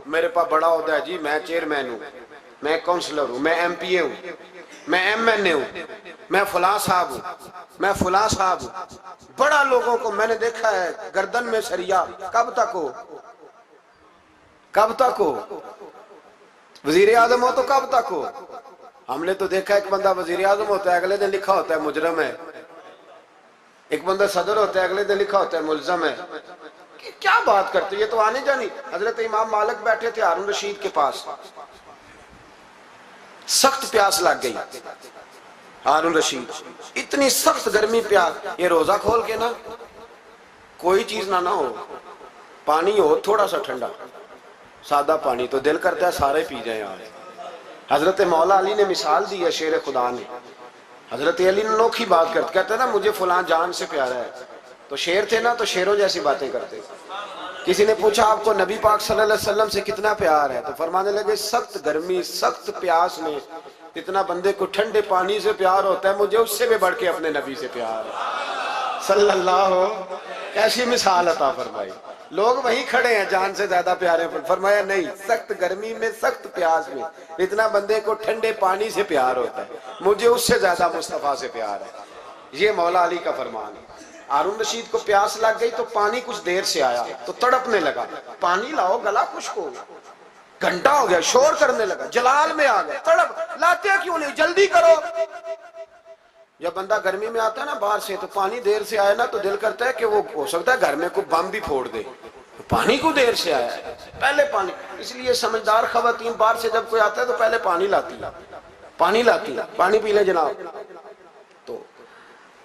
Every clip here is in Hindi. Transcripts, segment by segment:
मेरे पास बड़ा ओहदा है जी, मैं चेयरमैन हूँ, मैं काउंसलर हूँ, मैं MPA हूँ, मैं MNA हूँ, मैं फलां साहब हूँ, मैं फलां साहब हूँ। बड़ा लोगों को मैंने देखा है गर्दन में सरिया। कब तक हो, कब तक हो? वजीर आजम हो तो कब तक हो? हमने तो देखा एक बंदा वजीर आजम होता है, अगले दिन लिखा होता है मुजरम है। एक बंदा सदर होता है, अगले दिन लिखा होता है मुलजम है। क्या बात करते, ये तो आने जानी। हजरत इमाम मालिक बैठे थे हारून रशीद के पास, सख्त प्यास लग गई। हारून रशीद, इतनी सख्त गर्मी प्यास, ये रोजा खोल के ना कोई चीज ना हो, पानी हो थोड़ा सा ठंडा सादा पानी, तो दिल करता है सारे पी जाए आज। हजरत मौला अली ने मिसाल दी है, शेर खुदा ने। हजरत अली ने अनोखी बात करते, कहते ना मुझे फलां जान से प्यारा है, तो शेर थे ना तो शेरों जैसी बातें करते। किसी ने पूछा आपको नबी पाक सल्लल्लाहु अलैहि वसल्लम से कितना प्यार है, तो फरमाने लगे सख्त गर्मी सख्त प्यास में जितना बंदे को ठंडे पानी से प्यार होता है, मुझे उससे भी बढ़ के अपने नबी से प्यार है सल्लल्लाहु। ऐसी मिसाल अता फरमाई। लोग वहीं खड़े हैं जान से ज्यादा प्यारे, फरमाया नहीं, सख्त गर्मी में सख्त प्यास में इतना बंदे को ठंडे पानी से प्यार होता है, मुझे उससे ज्यादा मुस्तफा से प्यार है। ये मौला अली का फरमान है। हारून रशीद को प्यास लग गई तो पानी कुछ देर से आया तो तड़पने लगा, पानी लाओ गला खुश्क हो गया। घंटा हो गया, शोर करने लगा, जलाल में आ गया, तड़प, लाते क्यों नहीं, जल्दी करो। जब बंदा गर्मी में आता है ना बाहर से, तो पानी देर से आया ना तो दिल करता है कि वो हो सकता है घर में कोई बम भी फोड़ दे, तो पानी को देर से आया है, पहले पानी। इसलिए समझदार खवातीन बाहर से जब कोई आता है तो पहले पानी लाती, पानी लाती, पानी पी ले जनाब। तो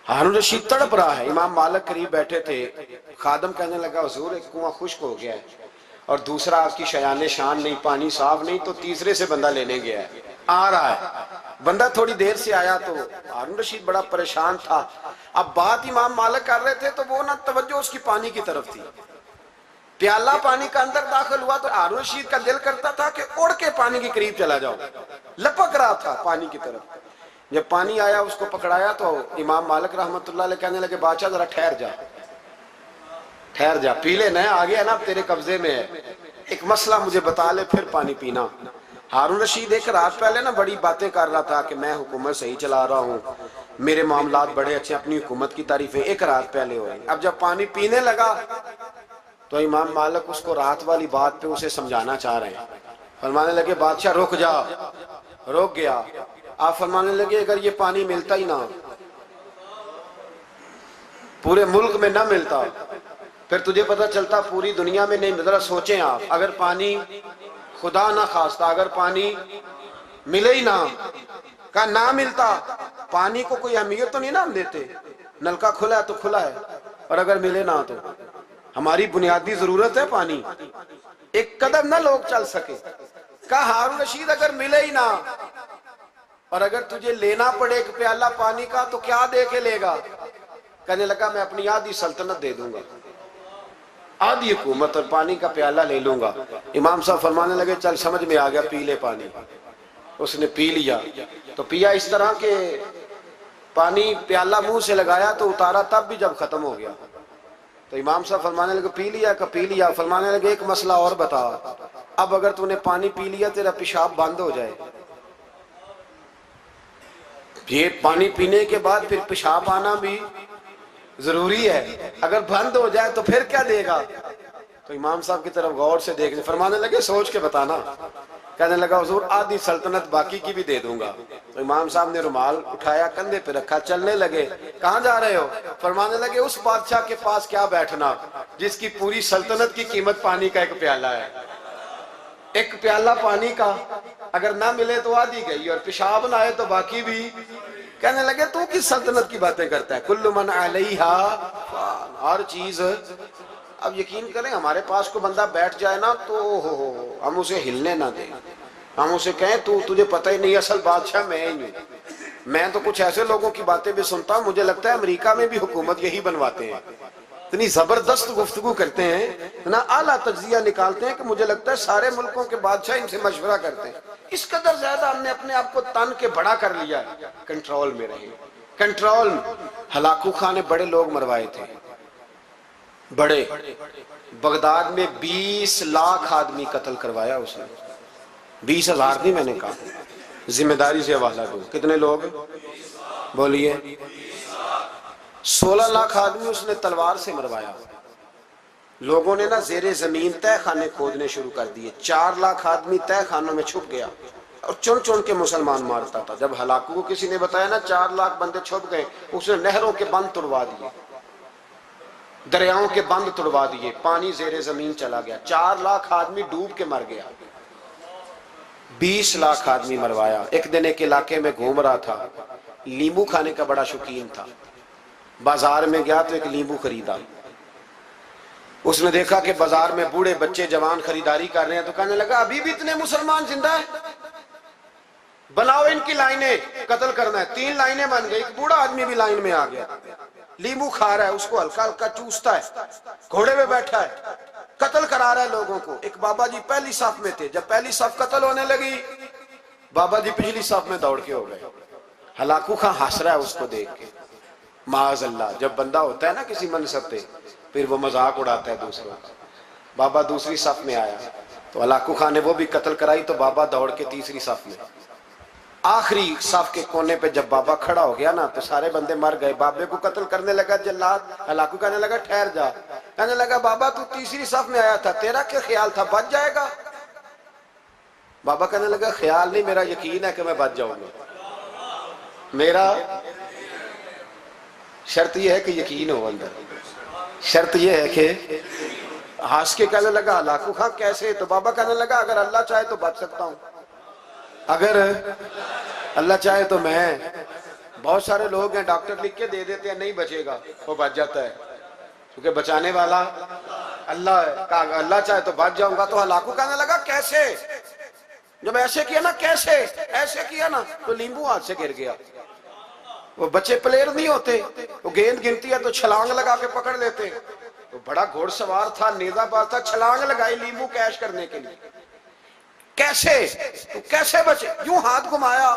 हारून रशीद तड़प रहा है, इमाम मालिक करीब बैठे थे। खादम कहने लगा हुजूर एक कुआं खुश्क हो गया है और दूसरा आपकी शयान शान नहीं, पानी साफ नहीं, तो तीसरे से बंदा लेने गया है, आ रहा है। बंदा थोड़ी देर से आया तो हारून रशीद बड़ा परेशान था। अब बात इमाम मालिक कर रहे थे तो वो ना तवज्जो उसकी पानी की तरफ थी। प्याला पानी का अंदर दाखिल हुआ तो हारून रशीद का दिल करता था कि उड़ के पानी के करीब चला जाओ, लपक रहा था पानी की तरफ। जब पानी आया उसको पकड़ाया तो इमाम मालिक रहमतुल्लाह अलैह कहने लगे बादशाह जरा ठहर जा, ठहर जा, पी ले, नया आ गया ना तेरे कब्जे में है, एक मसला मुझे बता ले फिर पानी पीना। हारून रशीद एक रात पहले ना बड़ी बातें कर रहा था कि मैं हुकूमत सही चला रहा हूँ, मेरे मामलात बड़े अच्छे, अपनी हुकूमत की तारीफें एक रात पहले हो रही। अब जब पानी पीने लगा तो इमाम मालिक उसको रात वाली बात पे उसे समझाना चाह रहे हैं। फरमाने लगे बादशाह रुक जा, रुक गया। आप फरमाने लगे अगर ये पानी मिलता ही ना, पूरे मुल्क में ना मिलता, फिर तुझे पता चलता पूरी दुनिया में नहीं। जरा सोचें आप, अगर पानी खुदा ना खास्ता अगर पानी मिले ही ना, का ना मिलता, पानी को कोई अहमियत तो नहीं ना हम देते, नलका खुला है तो खुला है, और अगर मिले ना तो हमारी बुनियादी जरूरत है पानी, एक कदम ना लोग चल सके। कहा हारून रशीद अगर मिले ही ना और अगर तुझे लेना पड़े एक प्याला पानी का तो क्या दे के लेगा? कहने लगा मैं अपनी आधी सल्तनत दे दूंगा, आधी हुकूमत और पानी का प्याला ले लूंगा। इमाम साहब फरमाने लगे चल समझ में आ गया, पी ले पानी। उसने पी लिया तो पिया इस तरह के पानी, प्याला मुंह से लगाया तो उतारा तब भी जब खत्म हो गया तो इमाम साहब फरमाने लगे पी लिया का? पी लिया। फरमाने लगे एक मसला और बता, अब अगर तूने पानी पी लिया तेरा पेशाब बंद हो जाए, ये पानी पीने के बाद फिर पेशाब आना भी जरूरी है, अगर बंद हो जाए तो फिर क्या देगा? तो इमाम साहब की तरफ गौर से देखने, फरमाने लगे सोच के बताना। कहने लगा हुजूर आधी सल्तनत बाकी की भी दे दूंगा। तो इमाम साहब ने रुमाल उठाया, कंधे पे रखा, चलने लगे। कहाँ जा रहे हो? फरमाने लगे उस बादशाह के पास क्या बैठना जिसकी पूरी सल्तनत की कीमत पानी का एक प्याला है। एक प्याला पानी का अगर ना मिले तो आधी गई और पेशाब ना आए तो बाकी भी। कहने लगे तू किस सल्तनत की बातें करता है? कुल्लु मन अलैहा फान, हर चीज। अब यकीन करें हमारे पास को बंदा बैठ जाए ना तो हो हम उसे हिलने ना दें, हम उसे कहें तू तुझे पता ही नहीं असल बादशाह मैं ही हूँ। मैं तो कुछ ऐसे लोगों की बातें भी सुनता हूँ, मुझे लगता है अमेरिका में भी हुकूमत यही बनवाते हैं, इतनी जबरदस्त गुफ्तगू करते हैं, इतना आला तज्जिया निकालते हैं कि मुझे लगता है सारे मुल्कों के बादशाह इनसे मशवरा करते हैं। इस कदर ज्यादा हमने अपने आप को तन के बड़ा कर लिया, कंट्रोल में रहे, कंट्रोल में। हलाकू खां ने बड़े लोग मरवाए थे, बड़े बगदाद में 20 लाख आदमी कत्ल करवाया उसने। 20,000 नहीं, मैंने कहा, जिम्मेदारी से हवाला दो। कितने लोग बोलिए? 16 लाख आदमी उसने तलवार से मरवाया। लोगों ने ना जेरे जमीन तय खाने खोदने शुरू कर दिए। 4 लाख आदमी तय खानों में छुप गया और चुन चुन के मुसलमान मारता था। जब हलाकू को किसी ने बताया ना 4 लाख बंदे छुप गए, उसने नहरों के बंद तोड़वा दिए, दरियाओं के बंद तोड़वा दिए, पानी जेरे जमीन चला गया। 4 लाख आदमी डूब के मर गया। 20 लाख आदमी मरवाया। एक दिन एक इलाके में घूम रहा था, नींबू खाने का बड़ा शौकीन था। बाजार में गया तो एक नींबू खरीदा। उसने देखा कि बाजार में बूढ़े बच्चे जवान खरीदारी कर रहे हैं, तो कहने लगा अभी भी इतने मुसलमान जिंदा है, बनाओ इनकी लाइनें, कत्ल करना है। 3 लाइनें बन गई। एक बूढ़ा आदमी भी लाइन में आ गया, नींबू खा रहा है, उसको हल्का हल्का चूसता है, घोड़े में बैठा है, कत्ल करा रहा है लोगों को। एक बाबा जी पहली साफ में थे। जब पहली साफ कत्ल होने लगी, बाबा जी पिछली साफ में दौड़ के हो गए। हलाकू खां हंस रहा है उसको देख के। माज़अल्लाह, जब बंदा होता है ना किसी मनसब पे, फिर वो मजाक उड़ाता है दूसरों का। बाबा दूसरी सफ में आया तो हलाकू खान ने वो भी कत्ल कराई, तो बाबा दौड़ के तीसरी सफ में। आखिरी सफ के कोने पे जब बाबा खड़ा हो गया ना, तो सारे बंदे मर गए। बाबे को कत्ल करने लगा जल्लाद। हलाकू कहने लगा ठहर जा। कहने लगा बाबा तू तीसरी सफ में आया था, तेरा क्या ख्याल था बच जाएगा? बाबा कहने लगा ख्याल नहीं, मेरा यकीन है कि मैं बच जाऊंगा। मेरा शर्त यह है कि यकीन हो अंदर, शर्त यह है कि हंस के कहने लगा हलाकू खां कैसे? तो बाबा कहने लगा अगर अल्लाह चाहे तो बच सकता हूं, अगर अल्लाह चाहे तो मैं। बहुत सारे लोग हैं डॉक्टर लिख के दे देते हैं नहीं बचेगा, वो बच जाता है, क्योंकि बचाने वाला अल्लाह है। अल्लाह चाहे तो बच जाऊंगा। तो हलाकू कहने लगा कैसे? जब ऐसे किया ना, कैसे ऐसे किया ना, तो नींबू हाथ से गिर गया। वो बच्चे प्लेयर नहीं होते, वो गेंद गिनती है तो छलांग लगा के पकड़ लेते। तो बड़ा घोड़सवार था, नेजाबाज था, छलांग लगाई नींबू कैश करने के लिए। कैसे? तो कैसे बचे? यूं हाथ घुमाया,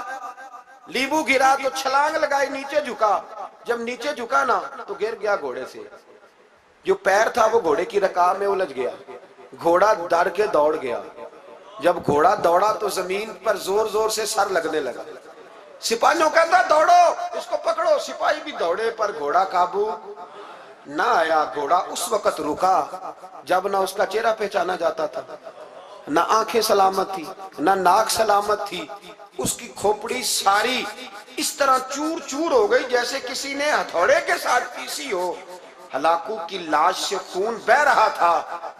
नींबू गिरा तो छलांग लगाई, नीचे झुका। जब नीचे झुका ना तो गिर गया घोड़े से। जो पैर था वो घोड़े की रकाब में उलझ गया। घोड़ा डर के दौड़ गया। जब घोड़ा दौड़ा तो जमीन पर जोर जोर से सर लगने लगा। सिपाहियों कहता दौड़ो, इसको पकड़ो। सिपाही भी दौड़े पर घोड़ा काबू ना आया। घोड़ा उस वक्त रुका जब ना उसका चेहरा पहचाना जाता था, ना आंखें सलामत थी, ना नाक सलामत थी। उसकी खोपड़ी सारी इस तरह चूर चूर हो गई जैसे किसी ने हथौड़े के साथ पीसी हो। हलाकू की लाश से खून बह रहा था।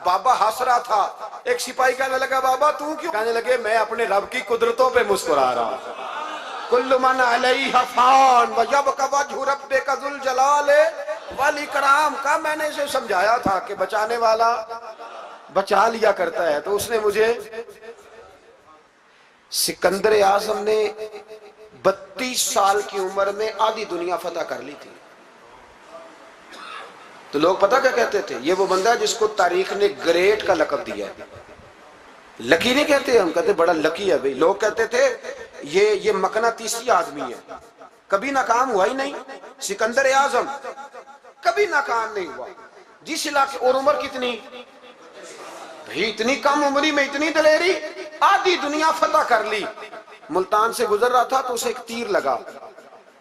बाबा हंस रहा था। एक सिपाही कहने लगा बाबा तू क्यों? कहने लगे मैं अपने रब की कुदरतों पे मुस्कुरा रहा हूं। कुल्लु मन अलैहा फान व यबका वजहु रब्बिका ज़ुल जलाल वल इकराम का मैंने इसे समझाया था कि बचाने वाला बचा लिया करता है। तो उसने मुझे, सिकंदर आजम ने 32 साल की उम्र में आधी दुनिया फतह कर ली थी। तो लोग पता क्या कहते थे? ये वो बंदा है जिसको तारीख ने ग्रेट का लकब दिया है। लकी नहीं कहते हम, कहते बड़ा लकी है भाई। लोग कहते थे ये मकनातीसी आदमी है, कभी नाकाम हुआ ही नहीं। सिकंदर आजम कभी नाकाम नहीं हुआ। जिस इलाके, और उम्र कितनी भाई, इतनी कम उम्री में इतनी दलेरी, आधी दुनिया फतह कर ली। मुल्तान से गुजर रहा था तो उसे एक तीर लगा।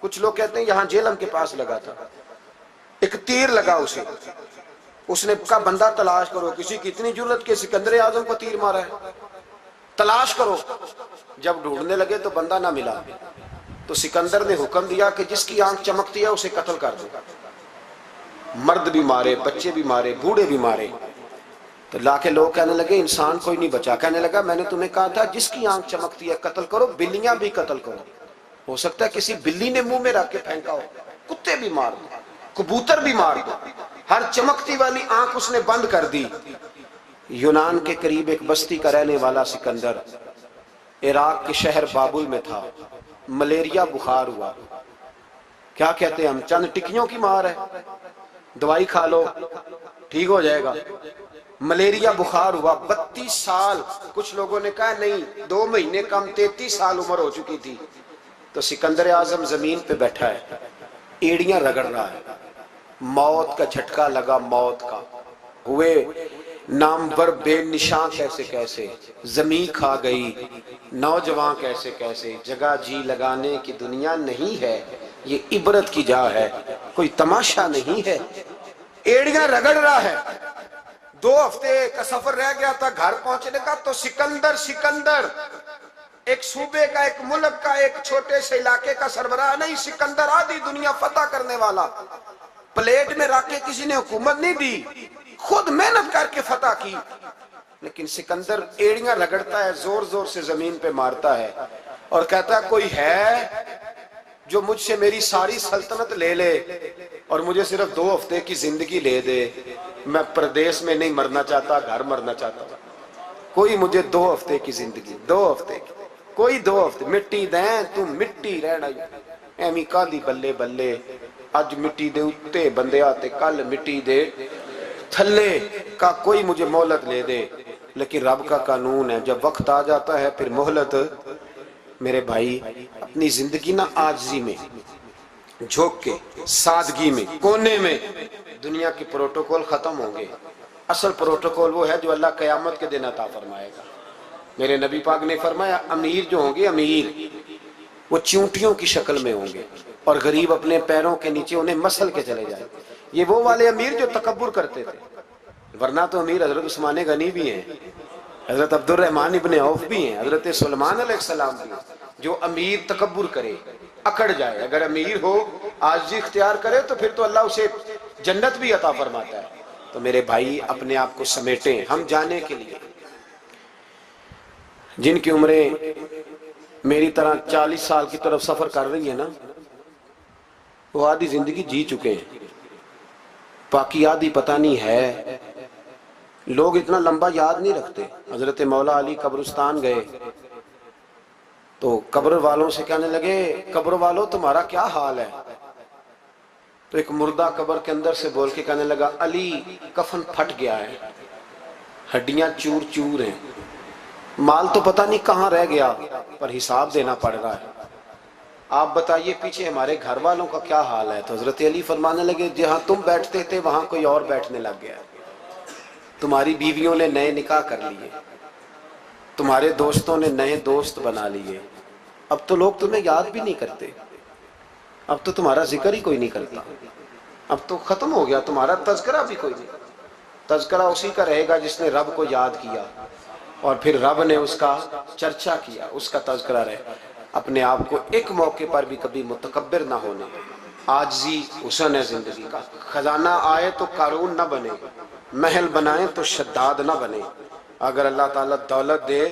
कुछ लोग कहते हैं यहाँ जेलम के पास लगा था। एक तीर लगा उसे। उसने कहा बंदा तलाश करो, किसी की इतनी जरूरत के सिकंदर आजम को तीर मारा है, तलाश करो। जब ढूंढने लगे तो बंदा ना मिला। तो सिकंदर ने हुक्म दिया कि जिसकी आंख चमकती है उसे कत्ल कर दो। मर्द भी मारे, बच्चे भी मारे, बूढ़े भी मारे। तो लाके लोग कहने लगे इंसान कोई नहीं बचा। कहने लगा मैंने तुम्हें कहा था जिसकी आंख चमकती है कत्ल करो, बिल्लियां भी कत्ल करो। हो सकता है किसी बिल्ली ने मुंह में रख के फेंका हो, कुत्ते भी मार दो, कबूतर भी मार दो। हर चमकती वाली आंख उसने बंद कर दी। यूनान के करीब एक बस्ती का रहने वाला सिकंदर इराक के शहर बाबुल में था। मलेरिया बुखार हुआ। क्या कहते हैं हम, चंद टिक्कियों की मार है, दवाई खा लो ठीक हो जाएगा। मलेरिया बुखार हुआ। 32 साल, कुछ लोगों ने कहा नहीं 2 महीने कम, 33 साल उम्र हो चुकी थी। तो सिकंदर आजम जमीन पे बैठा है, एड़ियां रगड़ रहा है। मौत का झटका लगा, मौत का। हुए नामवर बेनिशां कैसे कैसे, जमी खा गई नौजवान कैसे कैसे, जगह जी लगाने की दुनिया नहीं है, ये इबरत की जा है, कोई तमाशा नहीं है। एड़ियां रगड़ रहा है। 2 हफ्ते का सफर रह गया था घर पहुंचने का, तो सिकंदर सिकंदर एक सूबे का, एक मुल्क का, एक छोटे से इलाके का सरबराह नहीं, सिकंदर आधी दुनिया फतह करने वाला। प्लेट में रख के किसी ने हुकूमत नहीं दी, खुद मेहनत करके फतह की। लेकिन सिकंदर एड़ियां रगड़ता है, जोर जोर से जमीन पे मारता है और कहता है कोई है जो मुझसे मेरी सारी सल्तनत ले ले और मुझे सिर्फ 2 हफ्ते की जिंदगी ले दे। मैं प्रदेश में नहीं मरना चाहता, घर मरना चाहता हूं। कोई मुझे 2 हफ्ते की जिंदगी, 2 हफ्ते की, कोई 2 हफ्ते मिट्टी दे, तू मिट्टी रहना एवं कादी बल्ले बल्ले। अज मिट्टी दे उत्ते बंदे ते कल मिट्टी दे थल्ले का, कोई मुझे मोहलत ले दे। लेकिन रब का कानून है, जब वक्त आ जाता है फिर मोहलत। मेरे भाई अपनी जिंदगी ना आजिज़ी में झोंक के, सादगी में, कोने में, दुनिया के प्रोटोकॉल खत्म होंगे। असल प्रोटोकॉल वो है जो अल्लाह कयामत के दिन अता फरमाएगा। मेरे नबी पाक ने फरमाया अमीर जो होंगे, अमीर वो चींटियों की शक्ल में होंगे और गरीब अपने पैरों के नीचे उन्हें मसल के चले जाए। ये वो वाले अमीर जो तकब्बुर करते थे, वरना तो अमीर हजरत उस्मान गनी भी हैं, हजरत अब्दुल रहमान इब्ने औफ भी हैं, हजरत सुलेमान अलैहिस्सलाम भी हैं। जो अमीर तकब्बुर करे, अकड़ जाए, अगर अमीर हो आजिज़ी इख्तियार करे तो फिर तो अल्लाह उसे जन्नत भी अता फरमाता है। तो मेरे भाई अपने आप को समेटें। हम जाने के लिए, जिनकी उम्रें मेरी तरह 40 साल की तरफ सफर कर रही है ना, वो आधी जिंदगी जी चुके हैं, बाकी आधी पता नहीं है। लोग इतना लंबा याद नहीं रखते। हजरत मौला अली कब्रिस्तान गए तो कब्र वालों से कहने लगे, कब्र वालों तुम्हारा क्या हाल है? तो एक मुर्दा कब्र के अंदर से बोल के कहने लगा, अली कफन फट गया है, हड्डियां चूर चूर हैं, माल तो पता नहीं कहाँ रह गया, पर हिसाब देना पड़ रहा है। आप बताइए पीछे हमारे घर वालों का क्या हाल है? तो हजरत अली फरमाने लगे, जहां तुम बैठते थे वहां कोई और बैठने लग गया, तुम्हारी बीवियों ने नए निकाह कर लिए, तुम्हारे दोस्तों ने नए दोस्त बना लिए, अब तो लोग तुम्हें याद भी नहीं करते, अब तो तुम्हारा जिक्र ही कोई नहीं करता, अब तो खत्म हो गया तुम्हारा तज़किरा भी कोई नहीं। तज़किरा उसी का रहेगा जिसने रब को याद किया और फिर रब ने उसका चर्चा किया, उसका तज़किरा रहे। अपने आप को एक मौके पर भी कभी मुतकब्बिर ना होने, आजिज़ी हुस्न है जिंदगी का। खजाना आए तो कारून ना बने, महल बनाए तो शद्दाद ना बने। अगर अल्लाह ताला दौलत दे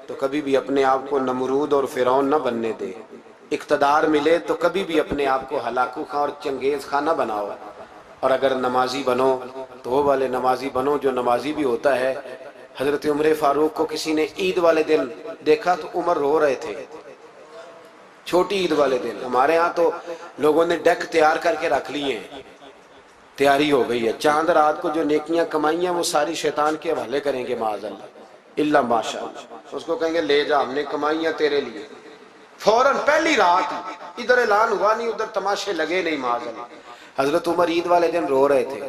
तो कभी भी अपने आप को नमरूद और फिरौन ना बनने दे। इक़्तिदार मिले तो कभी भी अपने आप को हलाकू खां और चंगेज खां ना बनाओ। और अगर नमाजी बनो तो वो वाले नमाजी बनो जो नमाजी भी होता है। हजरत उमर फारूक को किसी ने ईद वाले दिन देखा तो उमर रो रहे थे, छोटी ईद वाले दिन। हमारे यहाँ तो लोगों ने डेक तैयार करके रख लिए हैं, तैयारी हो गई है। चांद रात को जो नेकियां कमाई हैं वो सारी शैतान के हवाले करेंगे, माअज़ल्लाह इल्ला माशाअल्लाह। उसको कहेंगे ले जा, हमने कमाई है तेरे लिए। फौरन पहली रात, इधर ऐलान हुआ नहीं उधर तमाशे लगे नहीं, माअज़ल्लाह। हजरत उमर ईद वाले दिन रो रहे थे।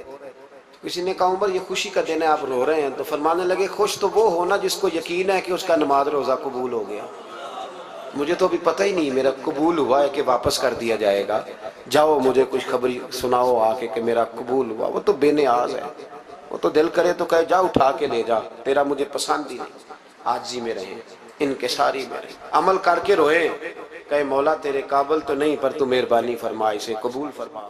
किसी ने कहा उमर ये खुशी का दिन है, आप रो रहे हैं? तो फरमाने लगे खुश तो वो होना जिसको यकीन है कि उसका नमाज रोजा कबूल हो गया। मुझे तो अभी पता ही नहीं मेरा कबूल हुआ है कि वापस कर दिया जाएगा। जाओ मुझे कुछ खबरी सुनाओ आके कि मेरा कबूल हुआ। वो तो बेनियाज है, वो तो दिल करे तो कहे जा उठा के ले जा, तेरा मुझे पसंद ही नहीं। आजी में रहे, इनकिसारी में रहे, अमल करके रोए, कहे मौला तेरे काबिल तो नहीं पर तू मेहरबानी फरमा, इसे कबूल फरमा।